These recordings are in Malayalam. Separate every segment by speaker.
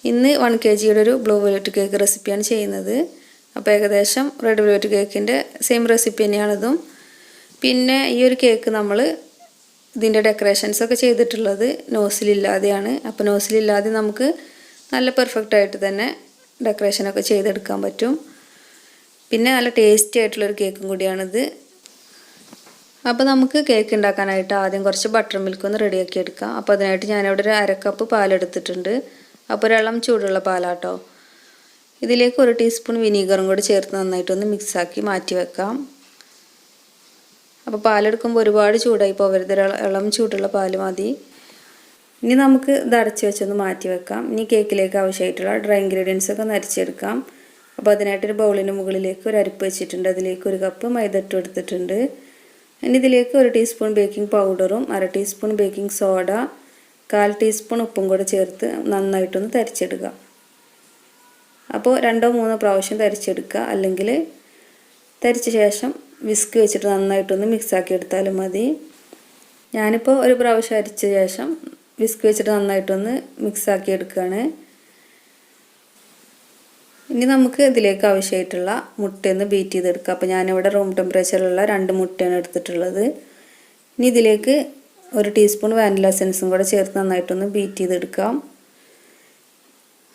Speaker 1: ഇന്ന് 1 kg ഒരു ബ്ലൂ വെൽവെറ്റ് കേക്ക് റെസിപ്പിയാണ് ചെയ്യുന്നത്. അപ്പോൾ ഏകദേശം റെഡ് വെൽവെറ്റ് കേക്കിൻ്റെ സെയിം റെസിപ്പി തന്നെയാണിതും. പിന്നെ ഈ ഒരു കേക്ക് നമ്മൾ ഇതിൻ്റെ ഡെക്കറേഷൻസ് ഒക്കെ ചെയ്തിട്ടുള്ളത് നോസിലില്ലാതെയാണ്. അപ്പോൾ നോസിലില്ലാതെ നമുക്ക് നല്ല പെർഫെക്റ്റ് ആയിട്ട് തന്നെ ഡെക്കറേഷനൊക്കെ ചെയ്തെടുക്കാൻ പറ്റും. പിന്നെ നല്ല ടേസ്റ്റി ആയിട്ടുള്ളൊരു കേക്കും കൂടിയാണിത്. അപ്പോൾ നമുക്ക് കേക്ക് ഉണ്ടാക്കാനായിട്ട് ആദ്യം കുറച്ച് ബട്ടർ മിൽക്ക് ഒന്ന് റെഡിയാക്കി എടുക്കാം. അപ്പോൾ അതിനായിട്ട് ഞാനിവിടെ ഒരു 1/2 കപ്പ് പാലെടുത്തിട്ടുണ്ട്. അപ്പോൾ ഒരളം ചൂടുള്ള പാലാട്ടോ. ഇതിലേക്ക് 1 ടീസ്പൂൺ വിനീഗറും കൂടി ചേർത്ത് നന്നായിട്ടൊന്ന് മിക്സാക്കി മാറ്റി വെക്കാം. അപ്പോൾ പാലെടുക്കുമ്പോൾ ഒരുപാട് ചൂടായി പോകരുത്, ഇളം ചൂടുള്ള പാൽ മതി. ഇനി നമുക്ക് ഇത് അടച്ച് വെച്ചൊന്ന് മാറ്റി വെക്കാം. ഇനി കേക്കിലേക്ക് ആവശ്യമായിട്ടുള്ള ഡ്രൈ ഇൻഗ്രീഡിയൻസ് ഒക്കെ നരച്ചെടുക്കാം. അപ്പോൾ അതിനായിട്ടൊരു ബൗളിന് മുകളിലേക്ക് ഒരു അരിപ്പ് വെച്ചിട്ടുണ്ട്. അതിലേക്ക് 1 കപ്പ് മൈദ ഇട്ട് എടുത്തിട്ടുണ്ട്. ഇനി ഇതിലേക്ക് 1 ടീസ്പൂൺ ബേക്കിംഗ് പൗഡറും 1/2 ടീസ്പൂൺ ബേക്കിംഗ് സോഡ 1/4 ടീസ്പൂൺ ഉപ്പും കൂടെ ചേർത്ത് നന്നായിട്ടൊന്ന് തരിച്ചെടുക്കുക. അപ്പോൾ 2-3 പ്രാവശ്യം തരിച്ചെടുക്കുക, അല്ലെങ്കിൽ തരിച്ച ശേഷം വിസ്ക് വെച്ചിട്ട് നന്നായിട്ടൊന്ന് മിക്സാക്കി എടുത്താലും മതി. ഞാനിപ്പോൾ ഒരു പ്രാവശ്യം അരിച്ച ശേഷം വിസ്ക് വെച്ചിട്ട് നന്നായിട്ടൊന്ന് മിക്സാക്കി എടുക്കുകയാണ്. ഇനി നമുക്ക് ഇതിലേക്ക് ആവശ്യമായിട്ടുള്ള മുട്ടയൊന്ന് ബീറ്റ് ചെയ്തെടുക്കാം. അപ്പോൾ ഞാനിവിടെ റൂം ടെമ്പറേച്ചറിലുള്ള 2 മുട്ടയാണ് എടുത്തിട്ടുള്ളത്. ഇനി ഇതിലേക്ക് 1 ടീസ്പൂൺ വാനില എസൻസും കൂടെ ചേർത്ത് നന്നായിട്ടൊന്ന് ബീറ്റ് ചെയ്തെടുക്കാം.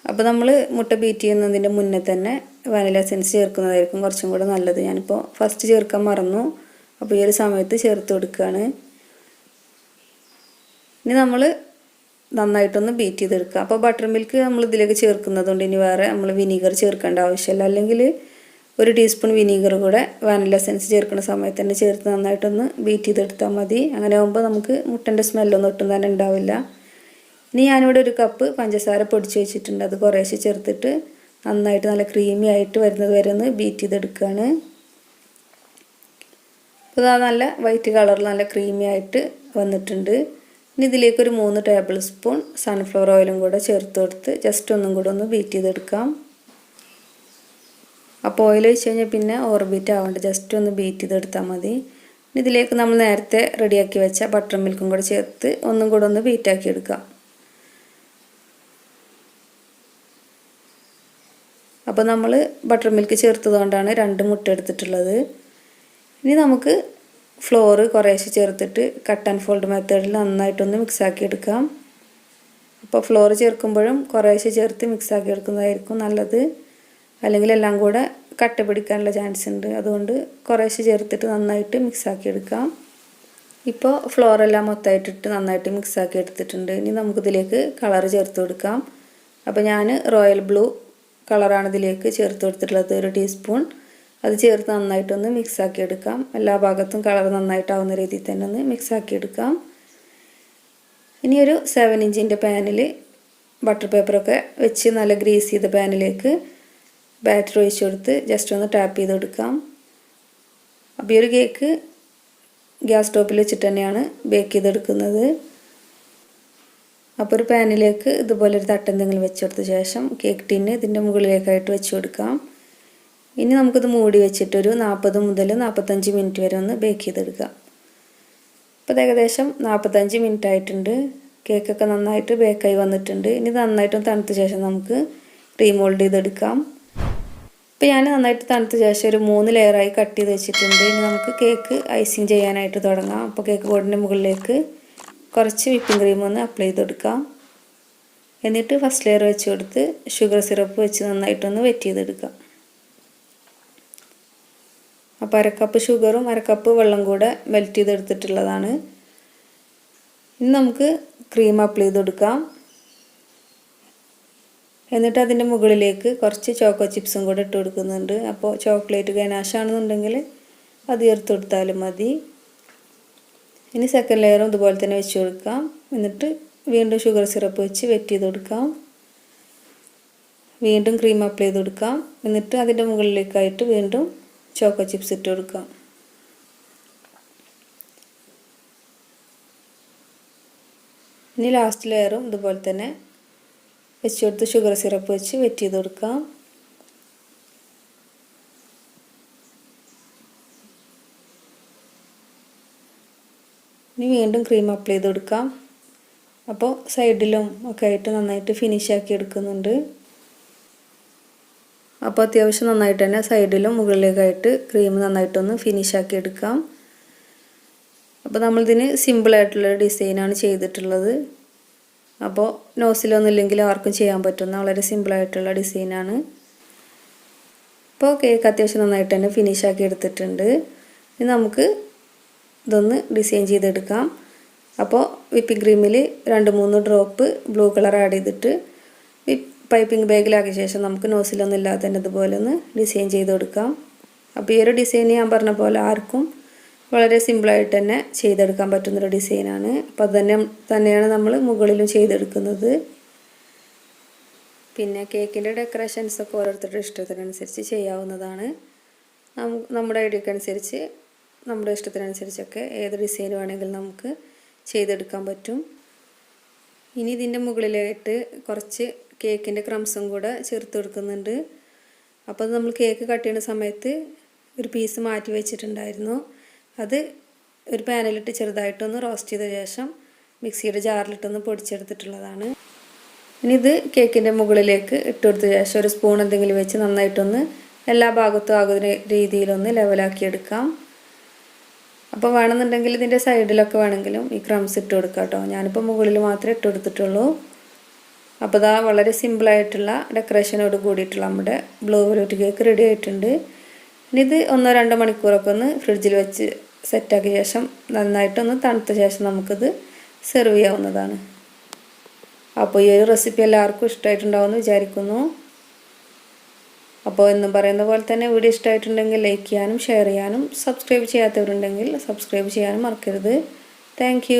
Speaker 1: അപ്പോൾ നമ്മൾ മുട്ട ബീറ്റ് ചെയ്യുന്നതിൻ്റെ മുന്നേ തന്നെ വാനില എസൻസ് ചേർക്കുന്നതായിരിക്കും കുറച്ചും കൂടെ നല്ലത്. ഞാനിപ്പോൾ ഫസ്റ്റ് ചേർക്കാൻ മറന്നു, അപ്പോൾ ഈ ഒരു സമയത്ത് ചേർത്ത് കൊടുക്കുകയാണ്. ഇനി നമ്മൾ നന്നായിട്ടൊന്ന് ബീറ്റ് ചെയ്തെടുക്കുക. അപ്പോൾ ബട്ടർ മിൽക്ക് നമ്മൾ ഇതിലേക്ക് ചേർക്കുന്നതുകൊണ്ട് ഇനി വേറെ നമ്മൾ വിനീഗർ ചേർക്കേണ്ട ആവശ്യമില്ല. അല്ലെങ്കിൽ 1 ടീസ്പൂൺ വിനീഗർ കൂടെ വാനില എസൻസ് ചേർക്കുന്ന സമയത്ത് തന്നെ ചേർത്ത് നന്നായിട്ടൊന്ന് ബീറ്റ് ചെയ്തെടുത്താൽ മതി. അങ്ങനെ ആകുമ്പോൾ നമുക്ക് മുട്ടൻ്റെ സ്മെല്ലൊന്നും ഒട്ടും തന്നെ ഉണ്ടാവില്ല. ഇനി ഞാനിവിടെ 1 കപ്പ് പഞ്ചസാര പൊടിച്ച് വെച്ചിട്ടുണ്ട്. അത് കുറേശ്ശെ ചേർത്തിട്ട് നന്നായിട്ട് നല്ല ക്രീമി ആയിട്ട് വരുന്നത് വരെ ഒന്ന് ബീറ്റ് ചെയ്തെടുക്കുകയാണ്. അപ്പോൾ അത് നല്ല വൈറ്റ് കളറിൽ നല്ല ക്രീമി ആയിട്ട് വന്നിട്ടുണ്ട്. ഇനി ഇതിലേക്ക് 3 ടേബിൾ സ്പൂൺ സൺഫ്ലവർ ഓയിലും കൂടെ ചേർത്ത് കൊടുത്ത് ജസ്റ്റ് ഒന്നും കൂടെ ഒന്ന് ബീറ്റ് ചെയ്തെടുക്കാം. അപ്പോൾ ഓയിൽ ഒഴിച്ച് കഴിഞ്ഞാൽ പിന്നെ ഓവർബീറ്റ് ആവേണ്ട, ജസ്റ്റ് ഒന്ന് ബീറ്റ് ചെയ്തെടുത്താൽ മതി. ഇതിലേക്ക് നമ്മൾ നേരത്തെ റെഡിയാക്കി വെച്ച ബട്ടർ മിൽക്കും കൂടെ ചേർത്ത് ഒന്നും കൂടെ ഒന്ന് ബീറ്റാക്കി എടുക്കാം. അപ്പോൾ നമ്മൾ ബട്ടർ മിൽക്ക് ചേർത്തതുകൊണ്ടാണ് 2 മുട്ട എടുത്തിട്ടുള്ളത്. ഇനി നമുക്ക് ഫ്ലോർ കുറേശ്ശെ ചേർത്തിട്ട് കട്ട് ആൻഡ് ഫോൾഡ് മെത്തേഡിൽ നന്നായിട്ടൊന്ന് മിക്സാക്കി എടുക്കാം. അപ്പോൾ ഫ്ലോർ ചേർക്കുമ്പോഴും കുറേശ്ശെ ചേർത്ത് മിക്സാക്കി എടുക്കുന്നതായിരിക്കും നല്ലത്, അല്ലെങ്കിൽ എല്ലാം കൂടെ കട്ട പിടിക്കാനുള്ള ചാൻസ് ഉണ്ട്. അതുകൊണ്ട് കുറേശ്ശെ ചേർത്തിട്ട് നന്നായിട്ട് മിക്സാക്കി എടുക്കാം. ഇപ്പോൾ ഫ്ലോറെല്ലാം മൊത്തമായിട്ടിട്ട് നന്നായിട്ട് മിക്സാക്കി എടുത്തിട്ടുണ്ട്. ഇനി നമുക്കിതിലേക്ക് കളർ ചേർത്ത് കൊടുക്കാം. അപ്പോൾ ഞാൻ റോയൽ ബ്ലൂ കളറാണ് ഇതിലേക്ക് ചേർത്ത് കൊടുത്തിട്ടുള്ളത്, 1 ടീസ്പൂൺ. അത് ചേർത്ത് നന്നായിട്ടൊന്ന് മിക്സാക്കി എടുക്കാം. എല്ലാ ഭാഗത്തും കളർ നന്നായിട്ടാവുന്ന രീതിയിൽ തന്നെ ഒന്ന് മിക്സാക്കി എടുക്കാം. ഇനി ഒരു 7 ഇഞ്ചിൻ്റെ പാനിൽ ബട്ടർ പേപ്പറൊക്കെ വെച്ച് നല്ല ഗ്രീസ് ചെയ്ത പാനിലേക്ക് ബാറ്റർ ഒഴിച്ച് കൊടുത്ത് ജസ്റ്റ് ഒന്ന് ടാപ്പ് ചെയ്ത് കൊടുക്കാം. അപ്പോൾ ഈ ഒരു കേക്ക് ഗ്യാസ് സ്റ്റോപ്പിൽ വെച്ചിട്ട് തന്നെയാണ് ബേക്ക് ചെയ്തെടുക്കുന്നത്. അപ്പോൾ ഒരു പാനിലേക്ക് ഇതുപോലെ ഒരു തട്ടെന്തെങ്കിലും വെച്ച് കൊടുത്ത ശേഷം കേക്ക് ടിന്ന് ഇതിൻ്റെ മുകളിലേക്കായിട്ട് വെച്ച് കൊടുക്കാം. ഇനി നമുക്കിത് മൂടി വെച്ചിട്ടൊരു 40 മുതൽ 45 മിനിറ്റ് വരെ ഒന്ന് ബേക്ക് ചെയ്തെടുക്കാം. ഇപ്പോൾ ഏകദേശം 45 മിനിറ്റ് ആയിട്ടുണ്ട്. കേക്കൊക്കെ നന്നായിട്ട് ബേക്കായി വന്നിട്ടുണ്ട്. ഇനി നന്നായിട്ടും തണുത്ത ശേഷം നമുക്ക് റീമോൾഡ് ചെയ്തെടുക്കാം. ഇപ്പോൾ ഞാൻ നന്നായിട്ട് തണുത്ത ശേഷം ഒരു 3 ലെയറായി കട്ട് ചെയ്ത് വെച്ചിട്ടുണ്ട്. ഇനി നമുക്ക് കേക്ക് ഐസിങ് ചെയ്യാനായിട്ട് തുടങ്ങാം. അപ്പോൾ കേക്ക് ബോർഡിൻ്റെ മുകളിലേക്ക് കുറച്ച് വിപ്പിംഗ് ക്രീം ഒന്ന് അപ്ലൈ ചെയ്ത് കൊടുക്കാം. എന്നിട്ട് ഫസ്റ്റ് ലെയർ വെച്ച് കൊടുത്ത് ഷുഗർ സിറപ്പ് വെച്ച് നന്നായിട്ടൊന്ന് വെറ്റ് ചെയ്തെടുക്കാം. അപ്പോൾ 1/2 കപ്പ് ഷുഗറും 1/2 കപ്പ് വെള്ളം കൂടെ മെൽറ്റ് ചെയ്തെടുത്തിട്ടുള്ളതാണ്. ഇനി നമുക്ക് ക്രീം അപ്ലൈ ചെയ്ത് കൊടുക്കാം. എന്നിട്ട് അതിൻ്റെ മുകളിലേക്ക് കുറച്ച് ചോക്കോ ചിപ്സും കൂടെ ഇട്ട് കൊടുക്കുന്നുണ്ട്. അപ്പോൾ ചോക്ലേറ്റ് ഗനാഷ് ആണെന്നുണ്ടെങ്കിൽ അത് ചേർത്ത് കൊടുത്താലും മതി. ഇനി സെക്കൻഡ് ലെയറും ഇതുപോലെ തന്നെ വെച്ച് കൊടുക്കാം. എന്നിട്ട് വീണ്ടും ഷുഗർ സിറപ്പ് വെച്ച് വെറ്റ് ചെയ്ത് കൊടുക്കാം. വീണ്ടും ക്രീം അപ്ലൈ ചെയ്ത് കൊടുക്കാം. എന്നിട്ട് അതിൻ്റെ മുകളിലേക്കായിട്ട് വീണ്ടും ചോക്കോ ചിപ്സ് ഇട്ട് കൊടുക്കാം. ഇനി ലാസ്റ്റ് ലെയറും ഇതുപോലെ തന്നെ വെച്ച് കൊടുത്ത് ഷുഗർ സിറപ്പ് വെച്ച് വെറ്റ് ചെയ്ത് കൊടുക്കാം. ഇനി വീണ്ടും ക്രീം അപ്ലൈ ചെയ്ത് കൊടുക്കാം. അപ്പോൾ സൈഡിലും ഒക്കെ ആയിട്ട് നന്നായിട്ട് ഫിനിഷ് ആക്കി എടുക്കുന്നുണ്ട്. അപ്പോൾ അത്യാവശ്യം നന്നായിട്ട് തന്നെ സൈഡിലും മുകളിലേക്കായിട്ട് ക്രീം നന്നായിട്ടൊന്ന് ഫിനിഷ് ആക്കി എടുക്കാം. അപ്പോൾ നമ്മളിതിന് സിമ്പിളായിട്ടുള്ള ഡിസൈനാണ് ചെയ്തിട്ടുള്ളത്. അപ്പോൾ നോസിലൊന്നും ഇല്ലെങ്കിൽ ആർക്കും ചെയ്യാൻ പറ്റുന്ന വളരെ സിമ്പിളായിട്ടുള്ള ഡിസൈനാണ്. അപ്പോൾ കേക്ക് അത്യാവശ്യം നന്നായിട്ട് തന്നെ ഫിനിഷ് ആക്കി എടുത്തിട്ടുണ്ട്. ഇനി നമുക്ക് ഇതൊന്ന് ഡിസൈൻ ചെയ്തെടുക്കാം. അപ്പോൾ വിപ്പിംഗ് ക്രീമിൽ 2-3 ഡ്രോപ്പ് ബ്ലൂ കളർ ആഡ് ചെയ്തിട്ട് പൈപ്പിംഗ് ബാഗിലാക്കിയ ശേഷം നമുക്ക് നോസിലൊന്നും ഇല്ലാതെ തന്നെ ഇതുപോലെ ഒന്ന് ഡിസൈൻ ചെയ്ത് കൊടുക്കാം. അപ്പോൾ ഈ ഒരു ഡിസൈൻ ഞാൻ പറഞ്ഞ പോലെ ആർക്കും വളരെ സിമ്പിളായിട്ട് തന്നെ ചെയ്തെടുക്കാൻ പറ്റുന്നൊരു ഡിസൈനാണ്. അപ്പോൾ അത് തന്നെയാണ് നമ്മൾ മുകളിലും ചെയ്തെടുക്കുന്നത്. പിന്നെ കേക്കിൻ്റെ ഡെക്കറേഷൻസൊക്കെ ഓരോരുത്തരുടെ ഇഷ്ടത്തിനനുസരിച്ച് ചെയ്യാവുന്നതാണ്. നമ്മുടെ ഐഡിയക്കനുസരിച്ച് നമ്മുടെ ഇഷ്ടത്തിനനുസരിച്ചൊക്കെ ഏത് ഡിസൈൻ വേണമെങ്കിലും നമുക്ക് ചെയ്തെടുക്കാൻ പറ്റും. ഇനി ഇതിൻ്റെ മുകളിലായിട്ട് കുറച്ച് കേക്കിൻ്റെ ക്രംസും കൂടെ ചേർത്ത് കൊടുക്കുന്നുണ്ട്. അപ്പോൾ നമ്മൾ കേക്ക് കട്ട് ചെയ്യുന്ന സമയത്ത് ഒരു പീസ് മാറ്റി വെച്ചിട്ടുണ്ടായിരുന്നു. അത് ഒരു പാനിലിട്ട് ചെറുതായിട്ടൊന്ന് റോസ്റ്റ് ചെയ്ത ശേഷം മിക്സിയുടെ ജാറിലിട്ടൊന്ന് പൊടിച്ചെടുത്തിട്ടുള്ളതാണ്. ഇനി ഇത് കേക്കിൻ്റെ മുകളിലേക്ക് ഇട്ട് കൊടുത്ത ശേഷം ഒരു സ്പൂൺ എന്തെങ്കിലും വെച്ച് നന്നായിട്ടൊന്ന് എല്ലാ ഭാഗത്തും ആകുന്ന രീതിയിലൊന്ന് ലെവലാക്കിയെടുക്കാം. അപ്പോൾ വേണമെന്നുണ്ടെങ്കിൽ ഇതിൻ്റെ സൈഡിലൊക്കെ വേണമെങ്കിലും ഈ ക്രംസ് ഇട്ട് കൊടുക്കാം കേട്ടോ. ഞാനിപ്പോൾ മുകളിൽ മാത്രമേ ഇട്ട് കൊടുത്തിട്ടുള്ളൂ. അപ്പോൾ ഇതാ വളരെ സിമ്പിളായിട്ടുള്ള ഡെക്കറേഷനോട് കൂടിയിട്ടുള്ള നമ്മുടെ ബ്ലൂ വെൽവെറ്റ് കേക്ക് റെഡി ആയിട്ടുണ്ട്. ഇനി ഇത് 1-2 മണിക്കൂറൊക്കെ ഒന്ന് ഫ്രിഡ്ജിൽ വെച്ച് സെറ്റാക്കിയ ശേഷം നന്നായിട്ടൊന്ന് തണുത്ത ശേഷം നമുക്കിത് സെർവ് ചെയ്യാവുന്നതാണ്. അപ്പോൾ ഈ ഒരു റെസിപ്പി എല്ലാവർക്കും ഇഷ്ടമായിട്ടുണ്ടാവുമെന്ന് വിചാരിക്കുന്നു. അപ്പോൾ എന്നും പറയുന്ന പോലെ തന്നെ വീഡിയോ ഇഷ്ടമായിട്ടുണ്ടെങ്കിൽ ലൈക്ക് ചെയ്യാനും ഷെയർ ചെയ്യാനും സബ്സ്ക്രൈബ് ചെയ്യാത്തവരുണ്ടെങ്കിൽ സബ്സ്ക്രൈബ് ചെയ്യാനും മറക്കരുത്. താങ്ക്